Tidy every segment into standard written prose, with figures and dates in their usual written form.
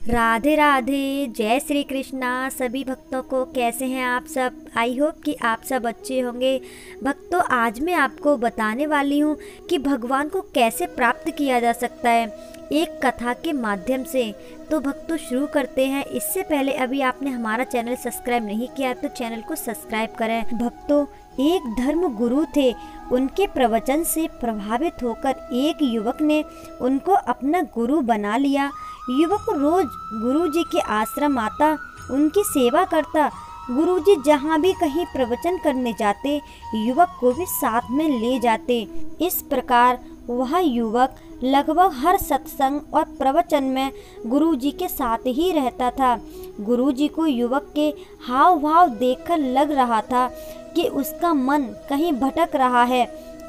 राधे राधे, जय श्री कृष्णा सभी भक्तों को। कैसे हैं आप सब? आई होप कि आप सब अच्छे होंगे। भक्तों, आज मैं आपको बताने वाली हूँ कि भगवान को कैसे प्राप्त किया जा सकता है एक कथा के माध्यम से। तो भक्तों, शुरू करते हैं। इससे पहले अभी आपने हमारा चैनल सब्सक्राइब नहीं किया तो चैनल को सब्सक्राइब करें। भक्तों, एक धर्म गुरु थे। उनके प्रवचन से प्रभावित होकर एक युवक ने उनको अपना गुरु बना लिया। युवक रोज गुरुजी के आश्रम आता, उनकी सेवा करता। गुरुजी जहाँ भी कहीं प्रवचन करने जाते, युवक को भी साथ में ले जाते। इस प्रकार वह युवक लगभग हर सत्संग और प्रवचन में गुरुजी के साथ ही रहता था। गुरुजी को युवक के हाव भाव देखकर लग रहा था कि उसका मन कहीं भटक रहा है।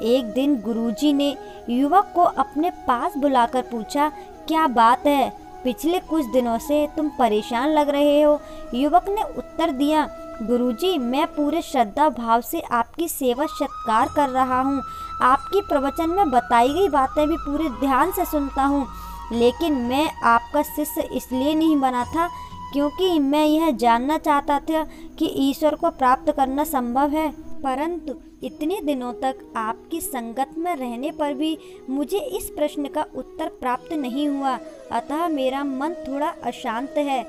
एक दिन गुरुजी ने युवक को अपने पास बुलाकर पूछा, क्या बात है? पिछले कुछ दिनों से तुम परेशान लग रहे हो। युवक ने उत्तर दिया, गुरुजी, मैं पूरे श्रद्धा भाव से आपकी सेवा सत्कार कर रहा हूँ। आपकी प्रवचन में बताई गई बातें भी पूरे ध्यान से सुनता हूँ, लेकिन मैं आपका शिष्य इसलिए नहीं बना था क्योंकि मैं यह जानना चाहता था कि ईश्वर को प्राप्त करना संभव है। परंतु इतने दिनों तक आपकी संगत में रहने पर भी मुझे इस प्रश्न का उत्तर प्राप्त नहीं हुआ, अतः मेरा मन थोड़ा अशांत है।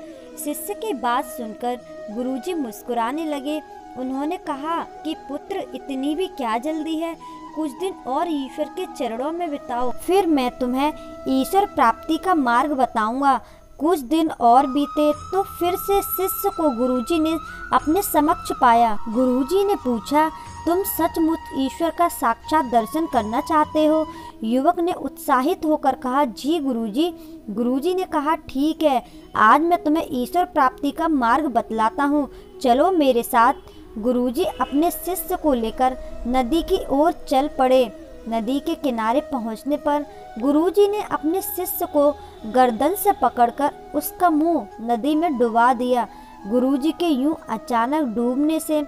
शिष्य की बात सुनकर गुरुजी मुस्कुराने लगे। उन्होंने कहा कि पुत्र, इतनी भी क्या जल्दी है? कुछ दिन और ईश्वर के चरणों में बिताओ, फिर मैं तुम्हें ईश्वर प्राप्ति का मार्ग बताऊंगा। कुछ दिन और बीते तो फिर से शिष्य को गुरुजी ने अपने समक्ष पाया। गुरुजी ने पूछा, तुम सचमुच ईश्वर का साक्षात दर्शन करना चाहते हो? युवक ने उत्साहित होकर कहा, जी गुरुजी। गुरुजी ने कहा, ठीक है, आज मैं तुम्हें ईश्वर प्राप्ति का मार्ग बतलाता हूँ, चलो मेरे साथ। गुरुजी अपने शिष्य को लेकर नदी की ओर चल पड़े। नदी के किनारे पहुंचने पर गुरुजी ने अपने शिष्य को गर्दन से पकड़कर उसका मुंह नदी में डुबा दिया। गुरुजी के यूं अचानक डूबने से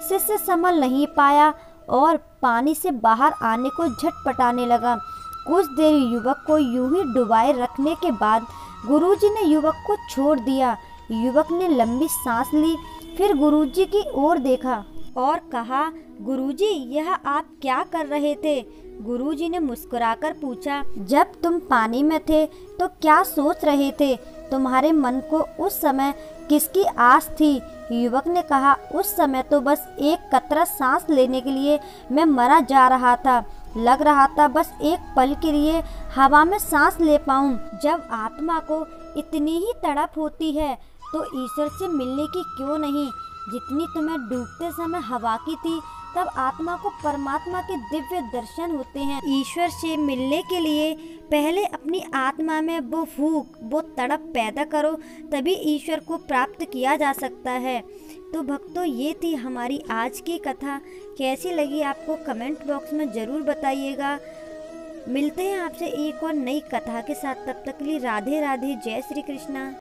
शिष्य संभल नहीं पाया और पानी से बाहर आने को झटपटाने लगा। कुछ देर युवक को यूं ही डुबाए रखने के बाद गुरुजी ने युवक को छोड़ दिया। युवक ने लंबी सांस ली, फिर गुरुजी की ओर देखा और कहा, गुरुजी, यह आप क्या कर रहे थे? गुरुजी ने मुस्कुराकर पूछा, जब तुम पानी में थे तो क्या सोच रहे थे? तुम्हारे मन को उस समय किसकी आस थी? युवक ने कहा, उस समय तो बस एक कतरा सांस लेने के लिए मैं मरा जा रहा था। लग रहा था बस एक पल के लिए हवा में सांस ले पाऊं। जब आत्मा को इतनी ही तड़प होती है तो ईश्वर से मिलने की क्यों नहीं? जितनी तुम्हें डूबते समय हवा की थी, तब आत्मा को परमात्मा के दिव्य दर्शन होते हैं। ईश्वर से मिलने के लिए पहले अपनी आत्मा में वो भूख, वो तड़प पैदा करो, तभी ईश्वर को प्राप्त किया जा सकता है। तो भक्तों, ये थी हमारी आज की कथा। कैसी लगी आपको कमेंट बॉक्स में ज़रूर बताइएगा। मिलते हैं आपसे एक और नई कथा के साथ। तब तक के लिए राधे राधे, जय श्री कृष्णा।